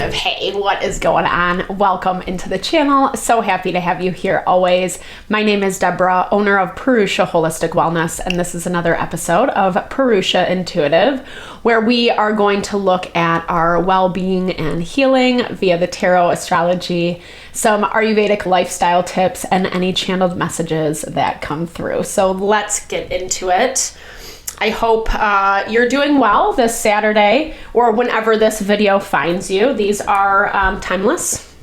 collective. Hey, what is going on? Welcome into the channel. So happy to have you here always. My name is Deborah, owner of Purusha Holistic Wellness, and this is another episode of Purusha Intuitive, where we are going to look at our well-being and healing via the tarot, astrology, some Ayurvedic lifestyle tips, and any channeled messages that come through. So let's get into it. I hope you're doing well this Saturday or whenever this video finds you. These are timeless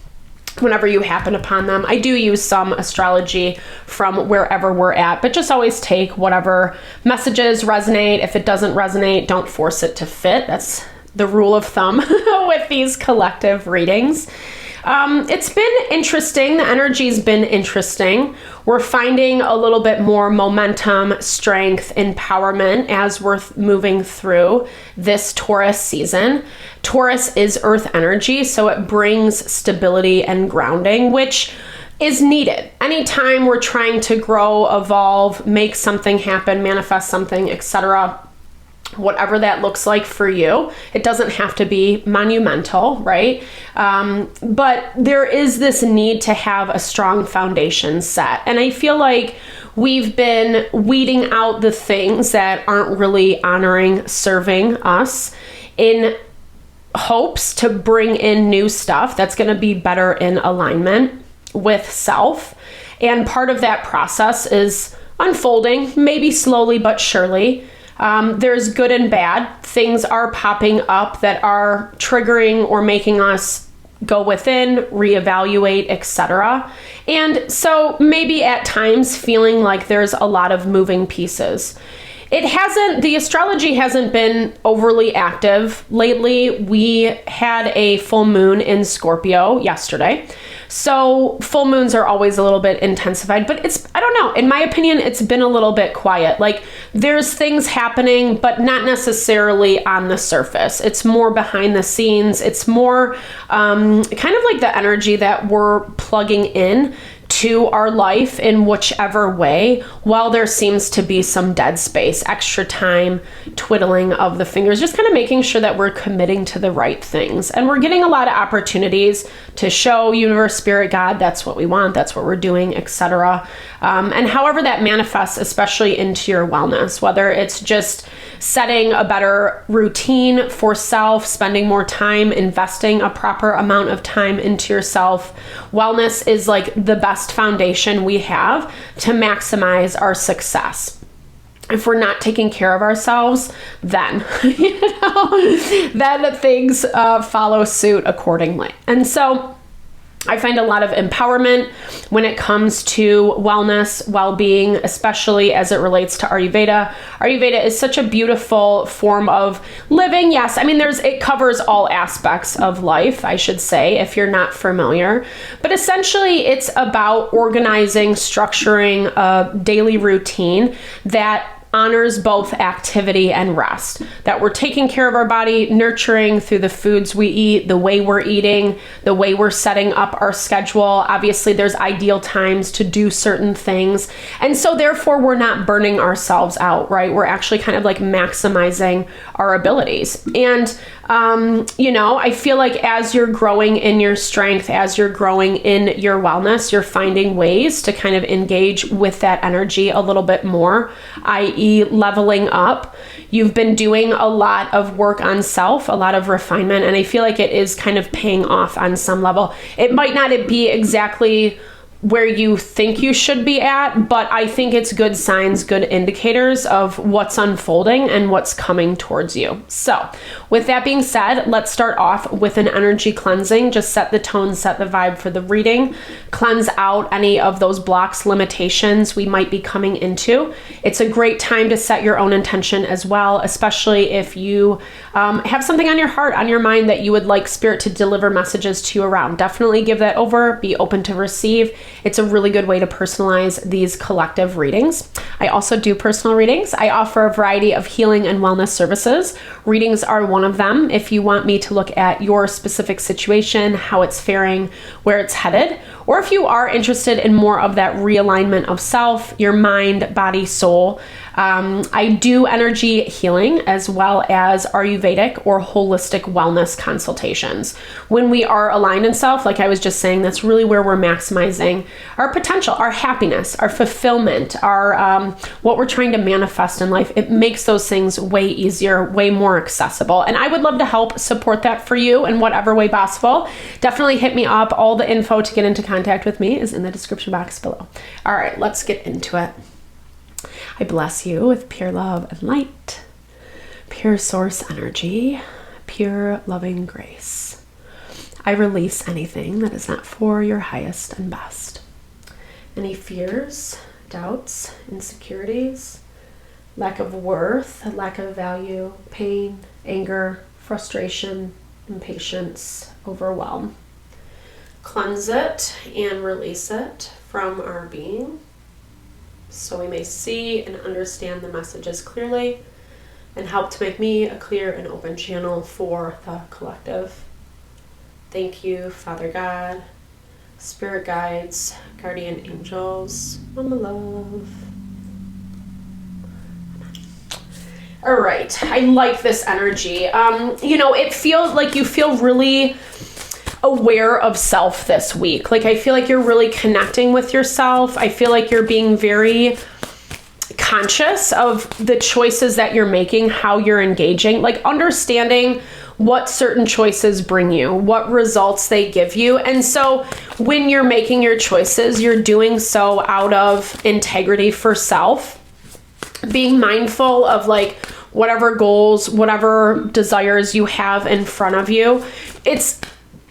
whenever you happen upon them. I do use some astrology from wherever we're at, but just always take whatever messages resonate. If it doesn't resonate, don't force it to fit. That's the rule of thumb with these collective readings. It's been interesting. The energy's been interesting. We're finding a little bit more momentum, strength, empowerment as we're moving through this Taurus season. Taurus is earth energy, so it brings stability and grounding, which is needed. Anytime we're trying to grow, evolve, make something happen, manifest something, etc., whatever that looks like for you. It doesn't have to be monumental, right? But there is this need to have a strong foundation set. And I feel like we've been weeding out the things that aren't really honoring, serving us in hopes to bring in new stuff that's going to be better in alignment with self. And part of that process is unfolding, maybe slowly but surely. There's good and bad. Things are popping up that are triggering or making us go within, reevaluate, etc. And so maybe at times feeling like there's a lot of moving pieces. The astrology hasn't been overly active lately. We had a full moon in Scorpio yesterday. So full moons are always a little bit intensified, but I don't know, in my opinion, it's been a little bit quiet. Like there's things happening, but not necessarily on the surface. It's more behind the scenes. It's more kind of like the energy that we're plugging in to our life in whichever way, while there seems to be some dead space, extra time, twiddling of the fingers, just kind of making sure that we're committing to the right things. And we're getting a lot of opportunities to show universe, spirit, God, that's what we want, that's what we're doing, etc. And however that manifests, especially into your wellness, whether it's just setting a better routine for self, spending more time, investing a proper amount of time into yourself. Wellness is like the best foundation we have to maximize our success. If we're not taking care of ourselves, then, then things follow suit accordingly. And so I find a lot of empowerment when it comes to wellness, well-being, especially as it relates to Ayurveda. Ayurveda is such a beautiful form of living. Yes, I mean, it covers all aspects of life, I should say, if you're not familiar. But essentially, it's about organizing, structuring a daily routine that honors both activity and rest, that we're taking care of our body, nurturing through the foods we eat, the way we're eating, the way we're setting up our schedule. Obviously, there's ideal times to do certain things. And so therefore, we're not burning ourselves out, right? We're actually kind of like maximizing our abilities. And I feel like as you're growing in your strength, as you're growing in your wellness, you're finding ways to kind of engage with that energy a little bit more, i.e. leveling up. You've been doing a lot of work on self, a lot of refinement, and I feel like it is kind of paying off on some level. It might not be exactly where you think you should be at, but I think it's good signs, good indicators of what's unfolding and what's coming towards you. So with that being said, let's start off with an energy cleansing. Just set the tone, set the vibe for the reading, cleanse out any of those blocks, limitations we might be coming into. It's a great time to set your own intention as well, especially if you have something on your heart, on your mind that you would like spirit to deliver messages to you around. Definitely give that over, be open to receive. It's a really good way to personalize these collective readings. I also do personal readings. I offer a variety of healing and wellness services. Readings are one of them. If you want me to look at your specific situation, how it's faring, where it's headed, or if you are interested in more of that realignment of self, your mind, body, soul, I do energy healing as well as Ayurvedic or holistic wellness consultations. When we are aligned in self, like I was just saying, that's really where we're maximizing our potential, our happiness, our fulfillment, our what we're trying to manifest in life. It makes those things way easier, way more accessible. And I would love to help support that for you in whatever way possible. Definitely hit me up. All the info to get into contact with me is in the description box below. All right, let's get into it. I bless you with pure love and light, pure source energy, pure loving grace. I release anything that is not for your highest and best. Any fears, doubts, insecurities, lack of worth, lack of value, pain, anger, frustration, impatience, overwhelm. Cleanse it and release it from our being, so we may see and understand the messages clearly and help to make me a clear and open channel for the collective. Thank you, Father God, Spirit guides, guardian angels, Mama Love. All right, I like this energy. It feels like you feel really aware of self this week. Like I feel like you're really connecting with yourself. I feel like you're being very conscious of the choices that you're making, how you're engaging, like understanding what certain choices bring you, what results they give you. And so when you're making your choices, you're doing so out of integrity for self, being mindful of like whatever goals, whatever desires you have in front of you.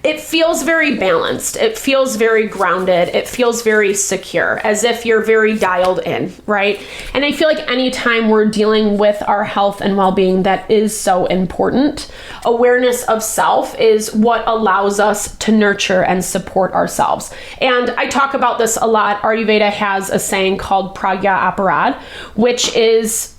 It feels very balanced. It feels very grounded. It feels very secure, as if you're very dialed in, right? And I feel like anytime we're dealing with our health and well-being, that is so important. Awareness of self is what allows us to nurture and support ourselves. And I talk about this a lot. Ayurveda has a saying called pragya aparad, which is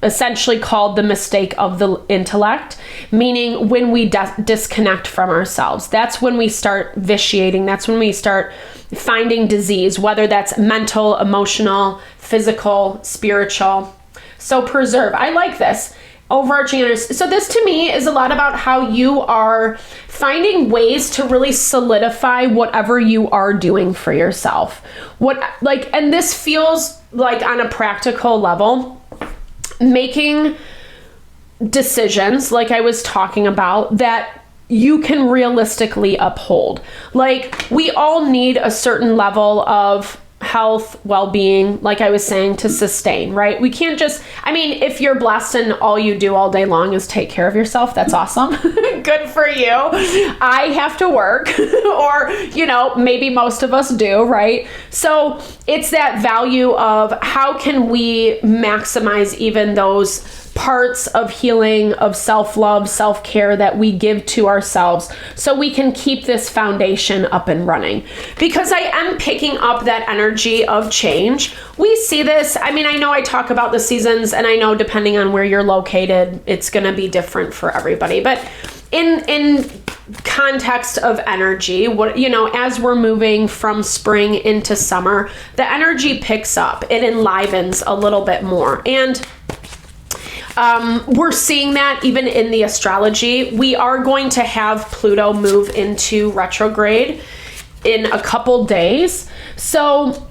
essentially called the mistake of the intellect, meaning when we disconnect from ourselves, that's when we start vitiating, that's when we start finding disease, whether that's mental, emotional, physical, spiritual. So preserve. I like this. Overarching. So this to me is a lot about how you are finding ways to really solidify whatever you are doing for yourself. And this feels like on a practical level, making decisions, like I was talking about, that you can realistically uphold. Like we all need a certain level of health, well-being, like I was saying, to sustain, right? We can't just, if you're blessed and all you do all day long is take care of yourself, that's awesome. Good for you. I have to work or, maybe most of us do, right? So it's that value of how can we maximize even those parts of healing, of self-love, self-care that we give to ourselves so we can keep this foundation up and running. Because I am picking up that energy of change. We see this. I know I talk about the seasons, and I know depending on where you're located, it's going to be different for everybody. But in context of energy, as we're moving from spring into summer, the energy picks up. It enlivens a little bit more. And we're seeing that even in the astrology. We are going to have Pluto move into retrograde in a couple days. So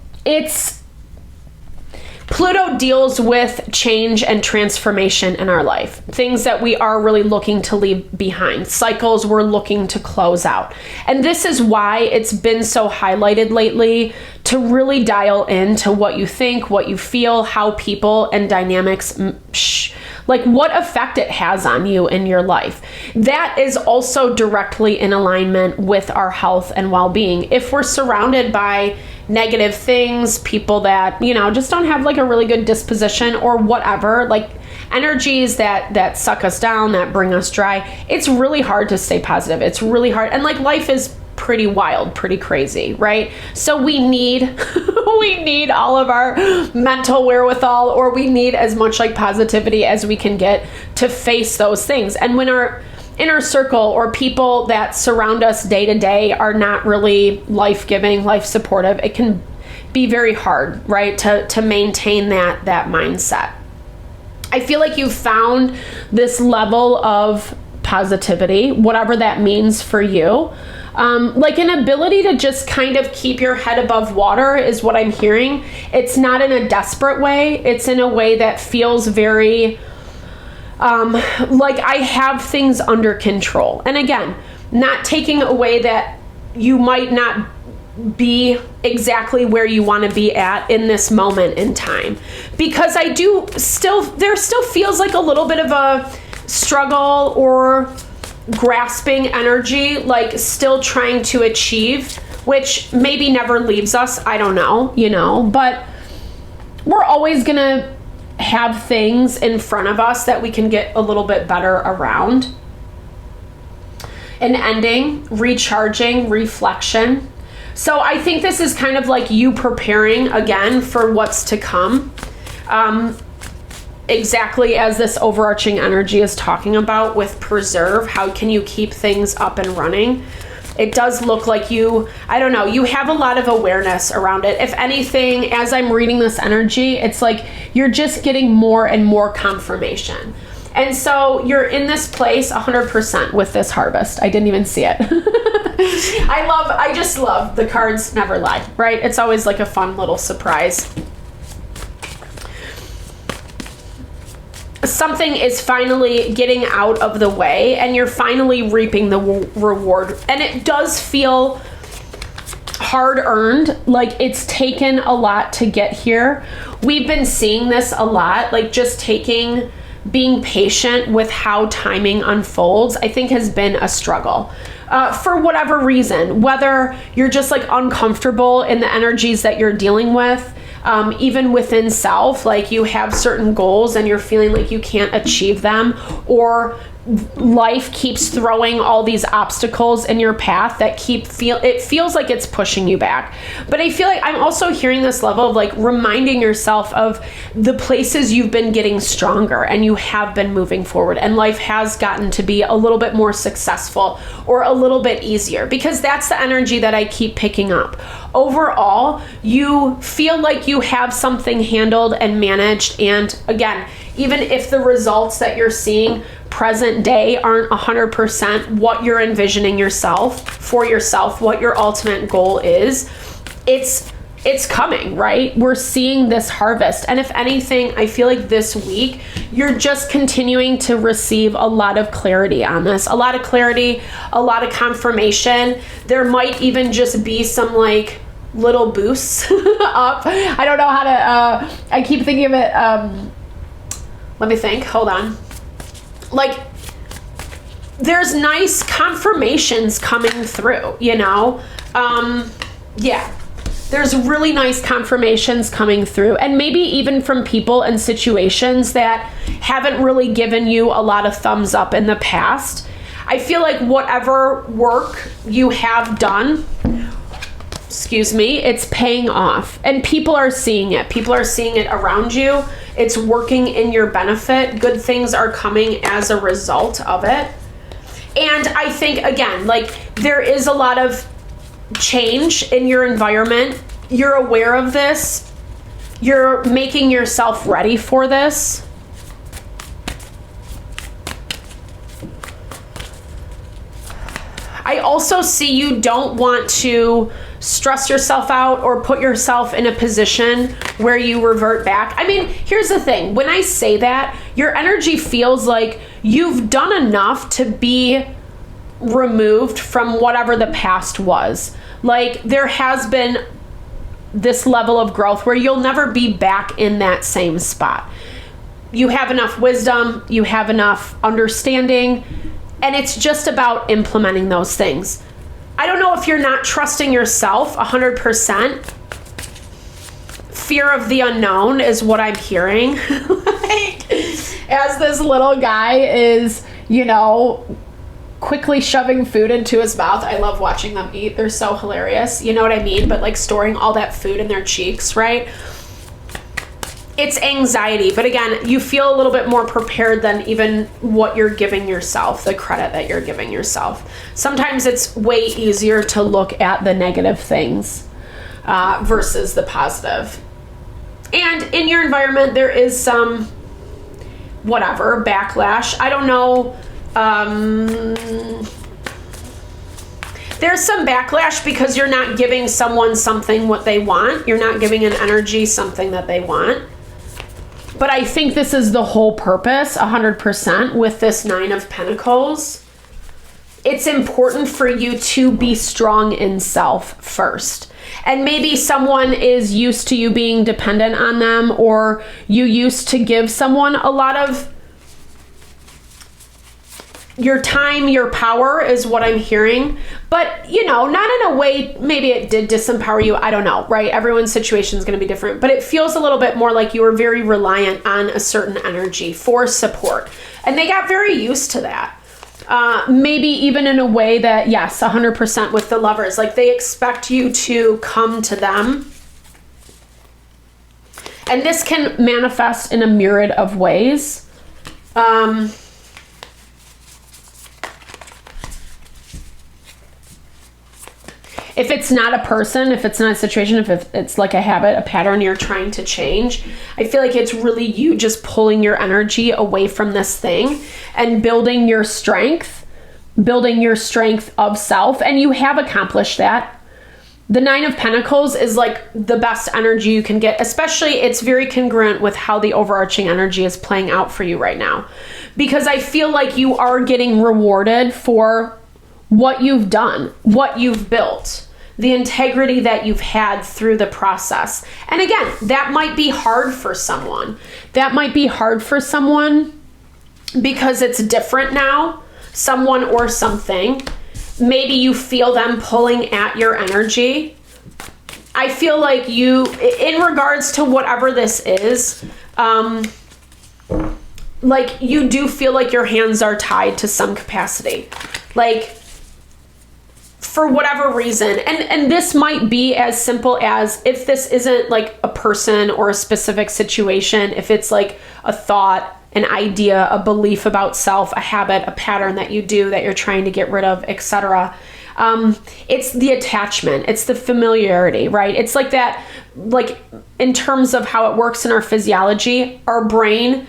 Pluto deals with change and transformation in our life. Things that we are really looking to leave behind. Cycles we're looking to close out. And this is why it's been so highlighted lately to really dial into what you think, what you feel, how people and dynamics, like what effect it has on you in your life. That is also directly in alignment with our health and well-being. If we're surrounded by negative things, people that, just don't have like a really good disposition or whatever, like energies that suck us down, that bring us dry, it's really hard to stay positive. It's really hard. And like life is pretty wild, pretty crazy, right? So we need all of our mental wherewithal, or we need as much like positivity as we can get to face those things. And when our inner circle or people that surround us day to day are not really life-giving, life-supportive, it can be very hard, right, to maintain that mindset. I feel like you've found this level of positivity, whatever that means for you. Like an ability to just kind of keep your head above water is what I'm hearing. It's not in a desperate way. It's in a way that feels very like I have things under control. And again, not taking away that you might not be exactly where you want to be at in this moment in time, because I do still, there still feels like a little bit of a struggle or grasping energy, like still trying to achieve, which maybe never leaves us. I don't know, you know, but we're always gonna have things in front of us that we can get a little bit better around. An ending, recharging, reflection. So I think this is kind of like you preparing again for what's to come. Exactly as this overarching energy is talking about with preserve, how can you keep things up and running? It does look like you, I don't know, you have a lot of awareness around it. If anything, as I'm reading this energy, it's like you're just getting more and more confirmation. And so you're in this place 100% with this harvest. I didn't even see it. I just love the cards never lie, right? It's always like a fun little surprise. Something is finally getting out of the way and you're finally reaping the reward. And it does feel hard earned, like it's taken a lot to get here. We've been seeing this a lot, like just being patient with how timing unfolds, I think has been a struggle. For whatever reason, whether you're just like uncomfortable in the energies that you're dealing with, even within self, like you have certain goals and you're feeling like you can't achieve them, or life keeps throwing all these obstacles in your path that it feels like it's pushing you back. But I feel like I'm also hearing this level of like reminding yourself of the places you've been getting stronger and you have been moving forward and life has gotten to be a little bit more successful or a little bit easier, because that's the energy that I keep picking up. Overall, you feel like you have something handled and managed. And again, even if the results that you're seeing present day aren't 100% what you're envisioning for yourself, what your ultimate goal is, it's coming, right? We're seeing this harvest. And if anything, I feel like this week, you're just continuing to receive a lot of clarity on this, a lot of clarity, a lot of confirmation. There might even just be some like little boosts up. I don't know how to, I keep thinking of it. Let me think, hold on. Like, there's nice confirmations coming through, you know? Yeah, there's really nice confirmations coming through, and maybe even from people and situations that haven't really given you a lot of thumbs up in the past. I feel like whatever work you have done, it's paying off, and people are seeing it. People are seeing it around you. It's working in your benefit. Good things are coming as a result of it. And I think, again, like there is a lot of change in your environment. You're aware of this. You're making yourself ready for this. I also see you don't want to stress yourself out or put yourself in a position where you revert back. I mean, here's the thing. When I say that, your energy feels like you've done enough to be removed from whatever the past was. Like there has been this level of growth where you'll never be back in that same spot. You have enough wisdom, you have enough understanding, and it's just about implementing those things. I don't know if you're not trusting yourself 100%. Fear of the unknown is what I'm hearing. Like, as this little guy is, you know, quickly shoving food into his mouth. I love watching them eat. They're so hilarious. You know what I mean? But like storing all that food in their cheeks, right? it's anxiety, but again, you feel a little bit more prepared than even what you're giving yourself, the credit that you're giving yourself. Sometimes it's way easier to look at the negative things versus the positive. And in your environment, there is some, whatever, backlash. I don't know. There's some backlash because you're not giving someone something what they want. You're not giving an energy something that they want. But I think this is the whole purpose, 100%, with this Nine of Pentacles. It's important for you to be strong in self first. And maybe someone is used to you being dependent on them, or you used to give someone a lot of your time, your power is what I'm hearing. But, you know, not in a way, maybe it did disempower you. I don't know, right? Everyone's situation is going to be different. But it feels a little bit more like you were very reliant on a certain energy for support. And they got very used to that. Maybe even in a way that, yes, 100% with the Lovers. Like they expect you to come to them. And this can manifest in a myriad of ways. If it's not a person, if it's not a situation, if it's like a habit, a pattern you're trying to change, I feel like it's really you just pulling your energy away from this thing and building your strength of self. And you have accomplished that. The Nine of Pentacles is like the best energy you can get, especially it's very congruent with how the overarching energy is playing out for you right now. Because I feel like you are getting rewarded for what you've done, what you've built, the integrity that you've had through the process. And again, that might be hard for someone. That might be hard for someone because it's different now, someone or something. Maybe you feel them pulling at your energy. I feel like you, in regards to whatever this is, like you do feel like your hands are tied to some capacity. Like, for whatever reason. And this might be as simple as, if this isn't like a person or a specific situation, if it's like a thought, an idea, a belief about self, a habit, a pattern that you do that you're trying to get rid of, etc. It's the attachment. It's the familiarity, right? It's like that, like in terms of how it works in our physiology, our brain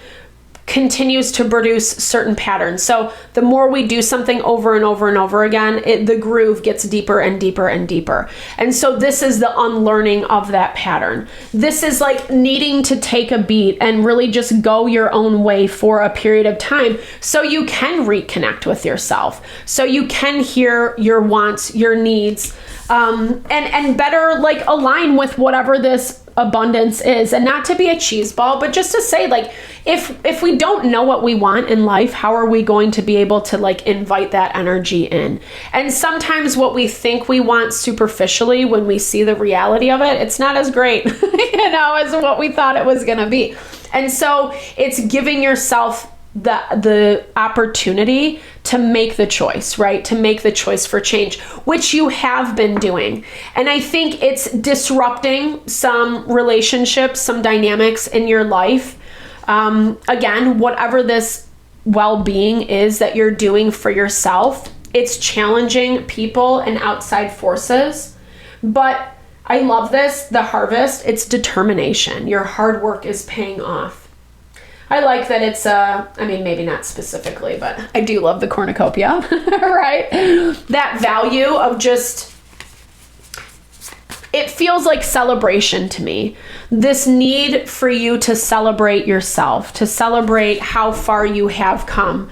continues to produce certain patterns. So the more we do something over and over and over again, the groove gets deeper and deeper and deeper. And so this is the unlearning of that pattern. This is like needing to take a beat and really just go your own way for a period of time so you can reconnect with yourself, so you can hear your wants, your needs, and better like align with whatever this abundance is. And not to be a cheese ball, but just to say, like, if we don't know what we want in life, how are we going to be able to like invite that energy in? And sometimes what we think we want superficially, when we see the reality of it, it's not as great, as what we thought it was going to be. And so it's giving yourself the opportunity to make the choice, right? To make the choice for change, which you have been doing. And I think it's disrupting some relationships, some dynamics in your life. Again, whatever this well-being is that you're doing for yourself, it's challenging people and outside forces. But I love this, the harvest, it's determination. Your hard work is paying off. I like that it's, maybe not specifically, but I do love the cornucopia, right? That value of just, it feels like celebration to me. This need for you to celebrate yourself, to celebrate how far you have come.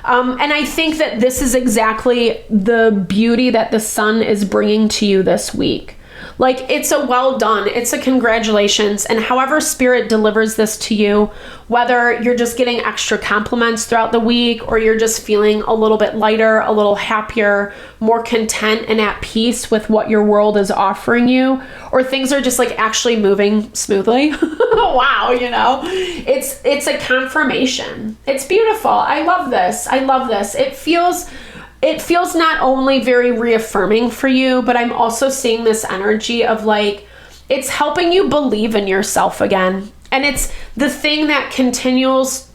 And I think that this is exactly the beauty that the sun is bringing to you this week. Like, it's a well done, it's a congratulations. And however spirit delivers this to you, whether you're just getting extra compliments throughout the week, or you're just feeling a little bit lighter, a little happier, more content and at peace with what your world is offering you, or things are just like actually moving smoothly. Wow, it's a confirmation. It's beautiful. I love this. I love this. It feels not only very reaffirming for you, but I'm also seeing this energy of like, it's helping you believe in yourself again. And it's the thing that continues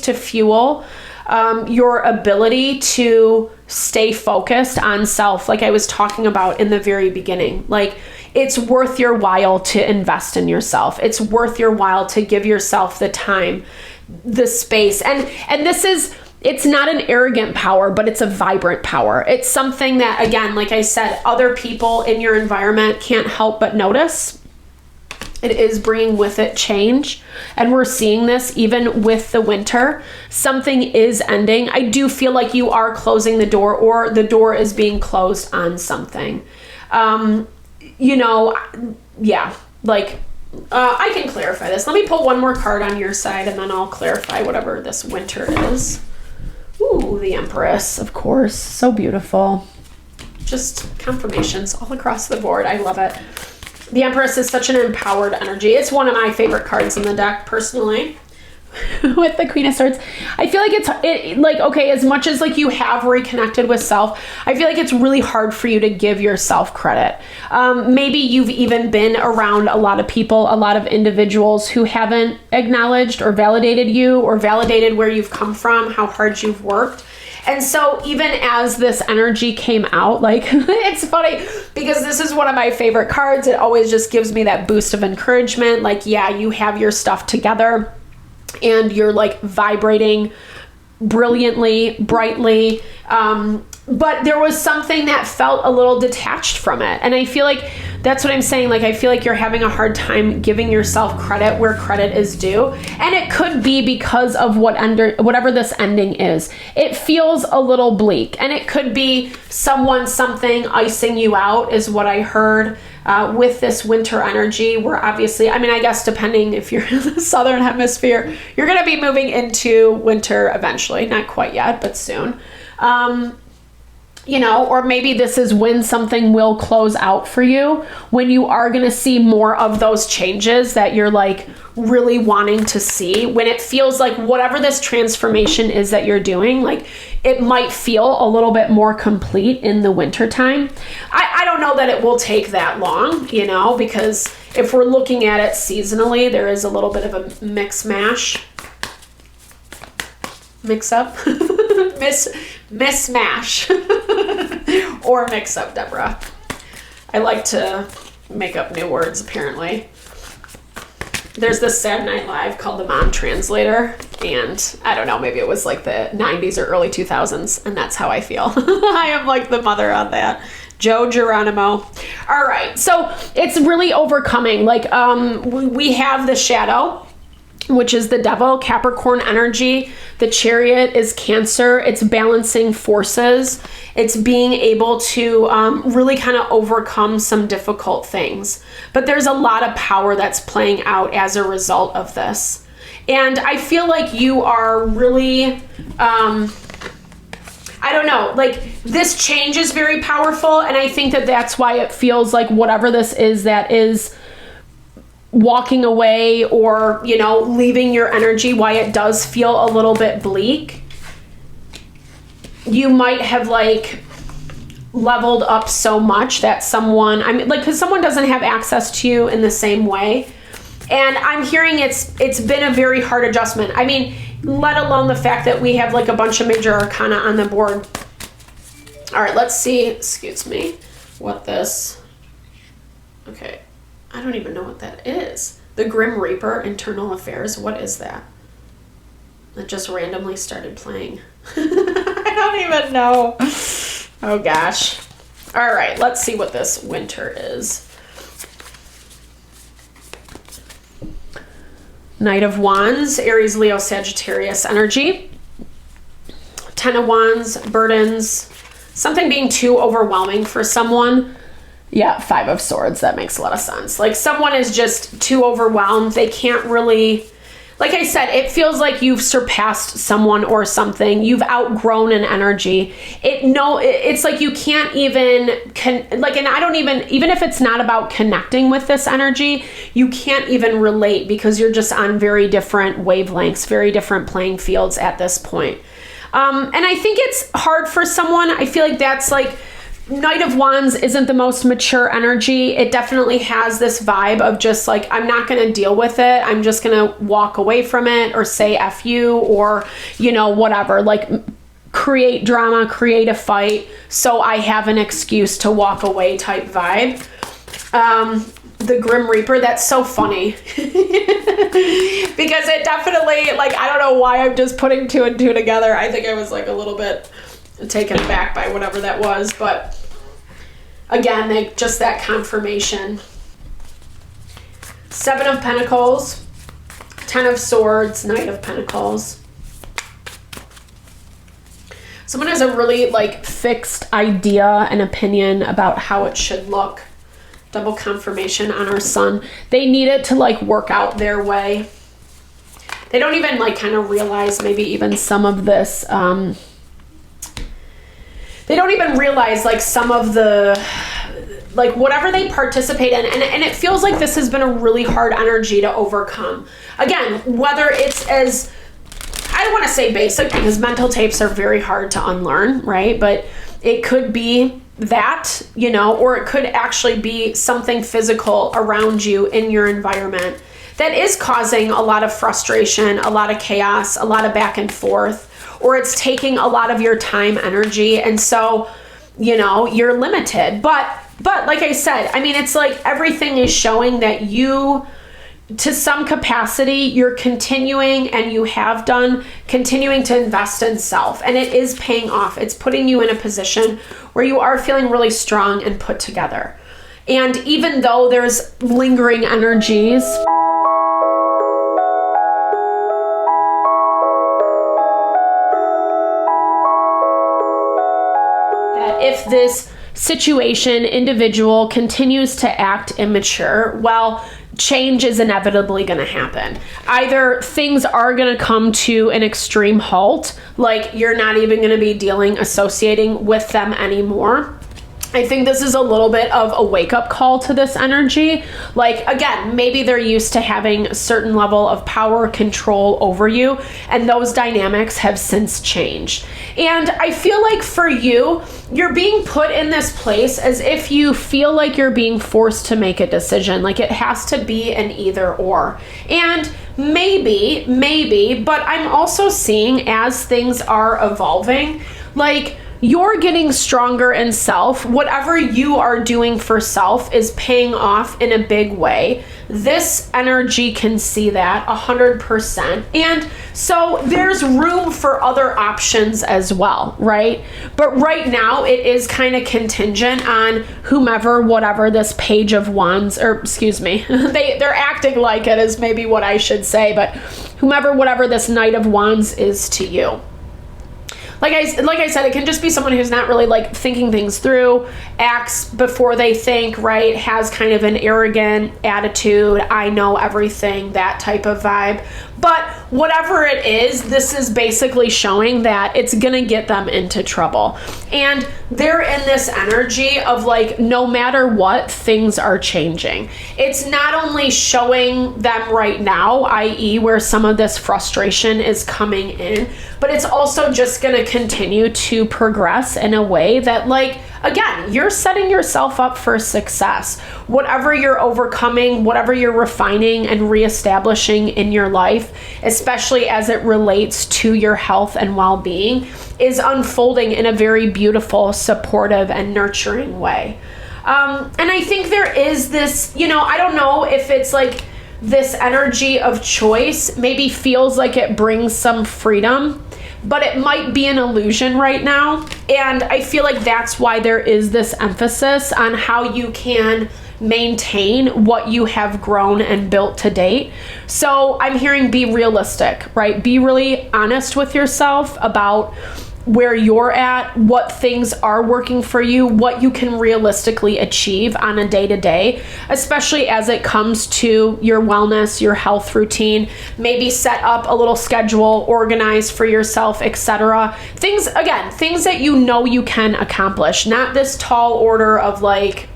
to fuel your ability to stay focused on self, like I was talking about in the very beginning. Like, it's worth your while to invest in yourself. It's worth your while to give yourself the time, the space. And it's not an arrogant power, but it's a vibrant power. It's something that, again, like I said, other people in your environment can't help but notice. It is bringing with it change. And we're seeing this even with the winter. Something is ending. I do feel like you are closing the door, or the door is being closed on something. I can clarify this. Let me pull one more card on your side, and then I'll clarify whatever this winter is. Ooh, the Empress, of course. So beautiful. Just confirmations all across the board. I love it. The Empress is such an empowered energy. It's one of my favorite cards in the deck, personally. With the Queen of Swords, I feel like okay, as much as like you have reconnected with self, I feel like it's really hard for you to give yourself credit. Maybe you've even been around a lot of people, a lot of individuals who haven't acknowledged or validated you, or validated where you've come from, how hard you've worked. And so even as this energy came out, like, it's funny because this is one of my favorite cards. It always just gives me that boost of encouragement. Like, yeah, you have your stuff together and you're like vibrating brilliantly, brightly. But there was something that felt a little detached from it. And I feel like that's what I'm saying. Like, I feel like you're having a hard time giving yourself credit where credit is due. And it could be because of whatever this ending is. It feels a little bleak, and it could be something icing you out is what I heard with this winter energy. Where obviously, I mean, I guess depending if you're in the southern hemisphere, you're going to be moving into winter eventually. Not quite yet, but soon. Or maybe this is when something will close out for you, when you are going to see more of those changes that you're like really wanting to see, when it feels like whatever this transformation is that you're doing, like it might feel a little bit more complete in the winter time. I don't know that it will take that long, because if we're looking at it seasonally, there is a little bit of a mix up, mismatch or mix up, Deborah. I like to make up new words, apparently. There's this Saturday Night Live called The Mom Translator, and I don't know, maybe it was like the 90s or early 2000s, and that's how I feel. I am like the mother on that. Joe Geronimo. All right, so it's really overcoming. Like, we have the Shadow, which is the Devil, Capricorn energy. The Chariot is Cancer. It's balancing forces. It's being able to really kind of overcome some difficult things. But there's a lot of power that's playing out as a result of this. And I feel like you are really, I don't know, like this change is very powerful. And I think that that's why it feels like whatever this is that is walking away or, leaving your energy, why it does feel a little bit bleak. You might have like leveled up so much that because someone doesn't have access to you in the same way. And I'm hearing it's been a very hard adjustment. I mean, let alone the fact that we have like a bunch of major arcana on the board. All right, let's see, excuse me, what this, okay. I don't even know what that is. The Grim Reaper, Internal Affairs. What is that? That just randomly started playing. I don't even know. Oh gosh. All right, let's see what this winter is. Knight of Wands, Aries, Leo, Sagittarius energy. Ten of Wands, burdens. Something being too overwhelming for someone. Yeah, Five of Swords. That makes a lot of sense. Like someone is just too overwhelmed. They can't really, like I said, it feels like you've surpassed someone or something. You've outgrown an energy. It's like you can't even, and I don't even if it's not about connecting with this energy, you can't even relate because you're just on very different wavelengths, very different playing fields at this point. And I think it's hard for someone. I feel like that's like, Knight of Wands isn't the most mature energy. It definitely has this vibe of just like, I'm not going to deal with it. I'm just going to walk away from it or say F you or, you know, whatever, like create drama, create a fight, so I have an excuse to walk away type vibe. The Grim Reaper, that's so funny because it definitely, like, I don't know why I'm just putting two and two together. I think I was like a little bit taken aback by whatever that was, but again, like just that confirmation. Seven of Pentacles, Ten of Swords, Knight of Pentacles. Someone has a really like fixed idea and opinion about how it should look. Double confirmation on our Sun. They need it to like work out their way. They don't even like kind of realize maybe even some of this, they don't even realize like some of the, like whatever they participate in. And it feels like this has been a really hard energy to overcome. Again, whether it's as, I don't want to say basic because mental tapes are very hard to unlearn, right? But it could be that, you know, or it could actually be something physical around you in your environment that is causing a lot of frustration, a lot of chaos, a lot of back and forth, or it's taking a lot of your time, energy. And so, you know, you're limited. But like I said, I mean, it's like everything is showing that you, to some capacity, you're continuing, and you have done, continuing to invest in self. And it is paying off. It's putting you in a position where you are feeling really strong and put together. And even though there's lingering energies, if this situation, individual continues to act immature, well, change is inevitably going to happen. Either things are going to come to an extreme halt, like you're not even going to be associating with them anymore. I think this is a little bit of a wake-up call to this energy. Like, again, maybe they're used to having a certain level of power, control over you, and those dynamics have since changed. And I feel like for you, you're being put in this place as if you feel like you're being forced to make a decision. Like it has to be an either or. And maybe, but I'm also seeing as things are evolving, like, you're getting stronger in self. Whatever you are doing for self is paying off in a big way. This energy can see that 100%. And so there's room for other options as well, right? But right now it is kind of contingent on whomever, whatever this Page of Wands, or excuse me, they're acting like it is maybe what I should say, but whomever, whatever this Knight of Wands is to you. Like I said, it can just be someone who's not really like thinking things through, acts before they think, right? Has kind of an arrogant attitude, I know everything, that type of vibe. But whatever it is, this is basically showing that it's gonna get them into trouble. And they're in this energy of like, no matter what, things are changing. It's not only showing them right now, i.e. where some of this frustration is coming in, but it's also just gonna continue to progress in a way that, like, again, you're setting yourself up for success. Whatever you're overcoming, whatever you're refining and reestablishing in your life, especially as it relates to your health and well-being, is unfolding in a very beautiful, supportive, and nurturing way. And I think there is this, you know, I don't know if it's like this energy of choice maybe feels like it brings some freedom, but it might be an illusion right now. And I feel like that's why there is this emphasis on how you can maintain what you have grown and built to date. So I'm hearing be realistic, right? Be really honest with yourself about where you're at, what things are working for you, what you can realistically achieve on a day-to-day, especially as it comes to your wellness, your health routine. Maybe set up a little schedule, organize for yourself, etc. Things, again, things that you know you can accomplish, not this tall order of like,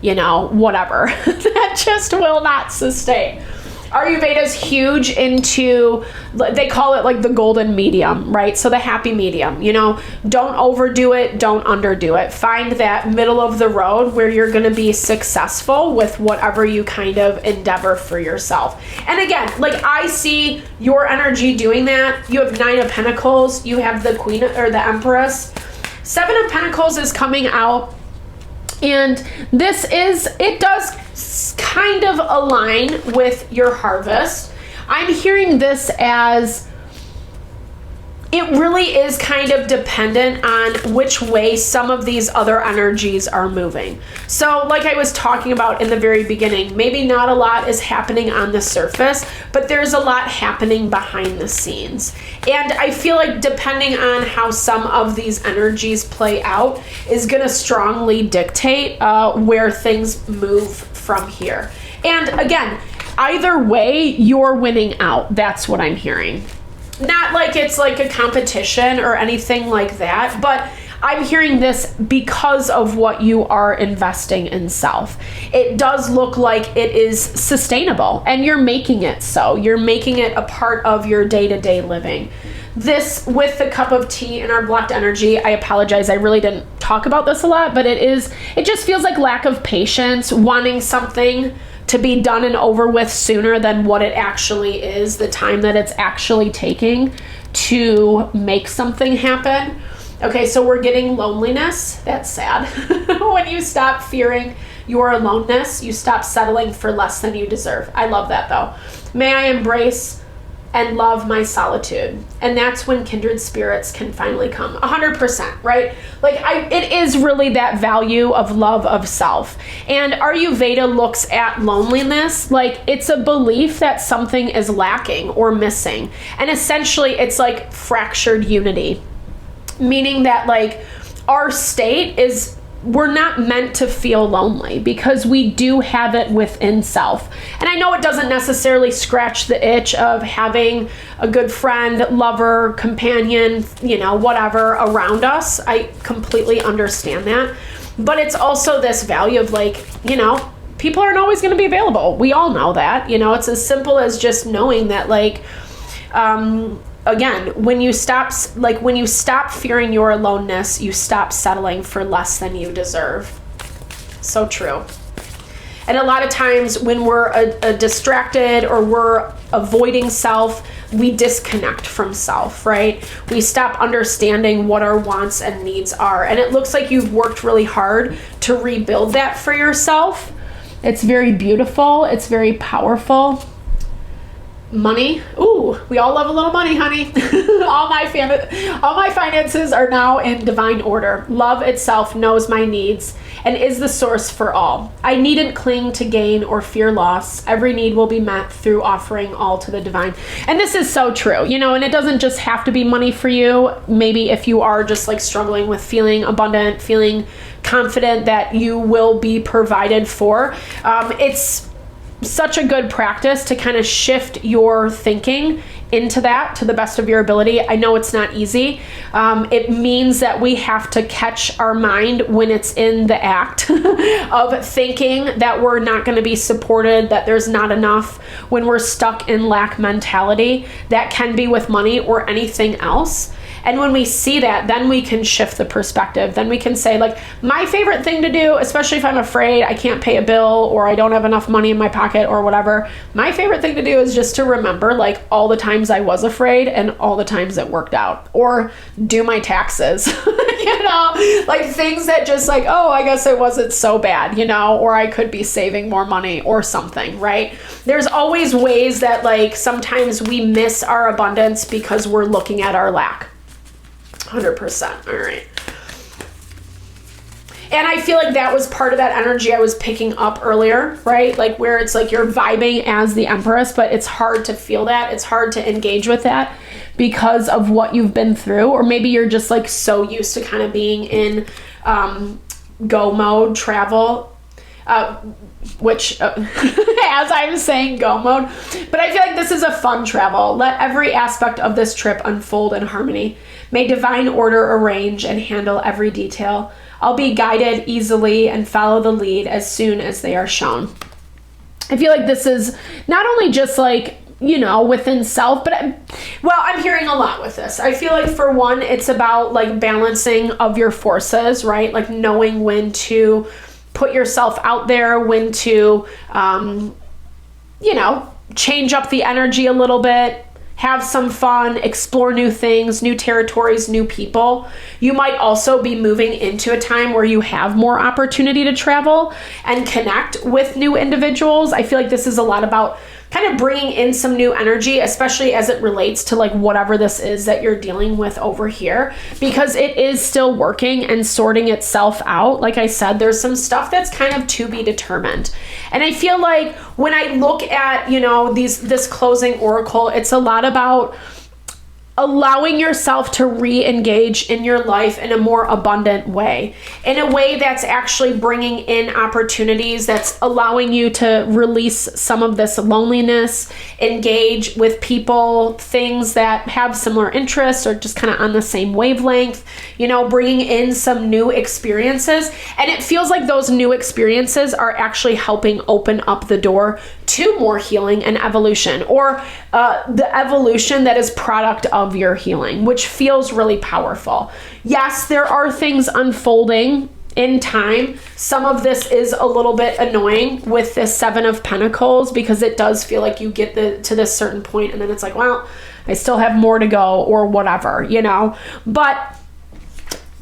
you know, whatever that just will not sustain. Ayurveda's huge into, they call it like the golden medium, right? So the happy medium, you know, don't overdo it, don't underdo it. Find that middle of the road where you're going to be successful with whatever you kind of endeavor for yourself. And again, like I see your energy doing that. You have 9 of Pentacles, you have the Queen or the Empress. 7 of Pentacles is coming out. And it does kind of align with your harvest. I'm hearing this as it really is kind of dependent on which way some of these other energies are moving. So like I was talking about in the very beginning, maybe not a lot is happening on the surface, but there's a lot happening behind the scenes. And I feel like depending on how some of these energies play out is going to strongly dictate where things move from here. And again, either way, you're winning out. That's what I'm hearing. Not like it's like a competition or anything like that, but I'm hearing this because of what you are investing in self. It does look like it is sustainable, and you're making it so. You're making it a part of your day-to-day living. This, with the cup of tea and our blocked energy, I apologize, I really didn't talk about this a lot, but it just feels like lack of patience, wanting something to be done and over with sooner than what it actually is, the time that it's actually taking to make something happen. Okay, so we're getting loneliness. That's sad. When you stop fearing your aloneness, you stop settling for less than you deserve. I love that though. May I embrace and love my solitude. And that's when kindred spirits can finally come. 100%, right? Like it is really that value of love of self. And Ayurveda looks at loneliness like it's a belief that something is lacking or missing. And essentially it's like fractured unity, meaning that like our state is, we're not meant to feel lonely because we do have it within self. And I know it doesn't necessarily scratch the itch of having a good friend, lover, companion, you know, whatever around us. I completely understand that. But it's also this value of like, you know, people aren't always going to be available. We all know that, you know, it's as simple as just knowing that like, again, when you stop fearing your aloneness, you stop settling for less than you deserve. So true. And a lot of times when we're distracted or we're avoiding self, we disconnect from self, right? We stop understanding what our wants and needs are. And it looks like you've worked really hard to rebuild that for yourself. It's very beautiful. It's very powerful. Money. Ooh, we all love a little money, honey. all my finances are now in divine order. Love itself knows my needs and is the source for all. I needn't cling to gain or fear loss. Every need will be met through offering all to the divine. And this is so true, you know, and it doesn't just have to be money for you. Maybe if you are just like struggling with feeling abundant, feeling confident that you will be provided for, it's such a good practice to kind of shift your thinking into that to the best of your ability. I know it's not easy. It means that we have to catch our mind when it's in the act of thinking that we're not going to be supported, that there's not enough, when we're stuck in lack mentality. That can be with money or anything else. And when we see that, then we can shift the perspective. Then we can say, like, my favorite thing to do, especially if I'm afraid I can't pay a bill or I don't have enough money in my pocket or whatever, my favorite thing to do is just to remember, like, all the times I was afraid and all the times it worked out. Or do my taxes, you know, like things that just like, oh, I guess it wasn't so bad, you know, or I could be saving more money or something, right? There's always ways that, like, sometimes we miss our abundance because we're looking at our lack. 100%. All right. And I feel like that was part of that energy I was picking up earlier, right? Like where it's like you're vibing as the Empress, but it's hard to feel that. It's hard to engage with that because of what you've been through. Or maybe you're just like so used to kind of being in go mode, travel, which as I'm saying go mode, but I feel like this is a fun travel. Let every aspect of this trip unfold in harmony. May divine order arrange and handle every detail. I'll be guided easily and follow the lead as soon as they are shown. I feel like this is not only just like, you know, within self, but I'm hearing a lot with this. I feel like for one, it's about like balancing of your forces, right? Like knowing when to put yourself out there, when to, you know, change up the energy a little bit, have some fun, explore new things, new territories, new people. You might also be moving into a time where you have more opportunity to travel and connect with new individuals. I feel like this is a lot about kind of bringing in some new energy, especially as it relates to like whatever this is that you're dealing with over here, because it is still working and sorting itself out. Like I said, there's some stuff that's kind of to be determined. And I feel like when I look at, you know, this closing oracle, it's a lot about allowing yourself to re-engage in your life in a more abundant way, in a way that's actually bringing in opportunities, that's allowing you to release some of this loneliness, engage with people, things that have similar interests or just kind of on the same wavelength, you know, bringing in some new experiences. And it feels like those new experiences are actually helping open up the door to more healing and evolution, or the evolution that is product of your healing, which feels really powerful. Yes, there are things unfolding in time. Some of this is a little bit annoying with this Seven of Pentacles, because it does feel like you get to this certain point and then it's like, well, I still have more to go or whatever, you know. But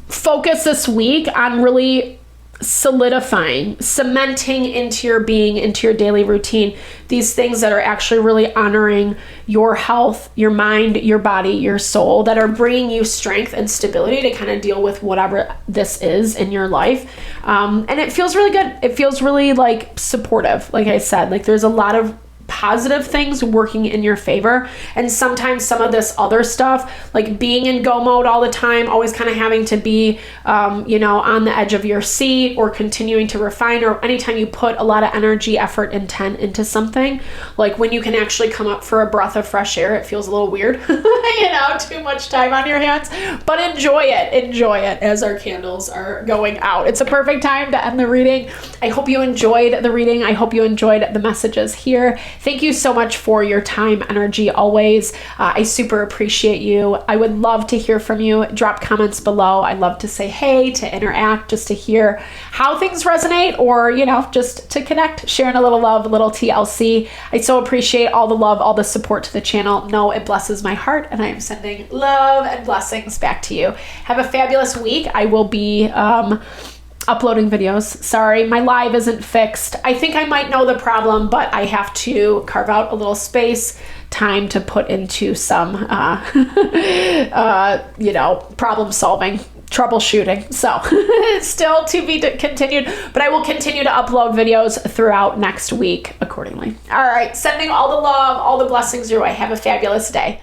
focus this week on really solidifying, cementing into your being, into your daily routine, these things that are actually really honoring your health, your mind, your body, your soul, that are bringing you strength and stability to kind of deal with whatever this is in your life. And it feels really good. It feels really like supportive. Like I said, like there's a lot of positive things working in your favor. And sometimes some of this other stuff, like being in go mode all the time, always kind of having to be, you know, on the edge of your seat, or continuing to refine, or anytime you put a lot of energy, effort, intent into something, like when you can actually come up for a breath of fresh air, it feels a little weird, you know, too much time on your hands, but enjoy it as our candles are going out. It's a perfect time to end the reading. I hope you enjoyed the reading. I hope you enjoyed the messages here. Thank you so much for your time, energy, always. I super appreciate you. I would love to hear from you. Drop comments below. I love to say hey, to interact, just to hear how things resonate, or, you know, just to connect, sharing a little love, a little TLC. I so appreciate all the love, all the support to the channel. No, it blesses my heart, and I am sending love and blessings back to you. Have a fabulous week. I will be uploading videos. Sorry, my live isn't fixed. I think I might know the problem, but I have to carve out a little space, time to put into some, you know, problem solving, troubleshooting. So still to be continued, but I will continue to upload videos throughout next week accordingly. All right, sending all the love, all the blessings your way. Have a fabulous day.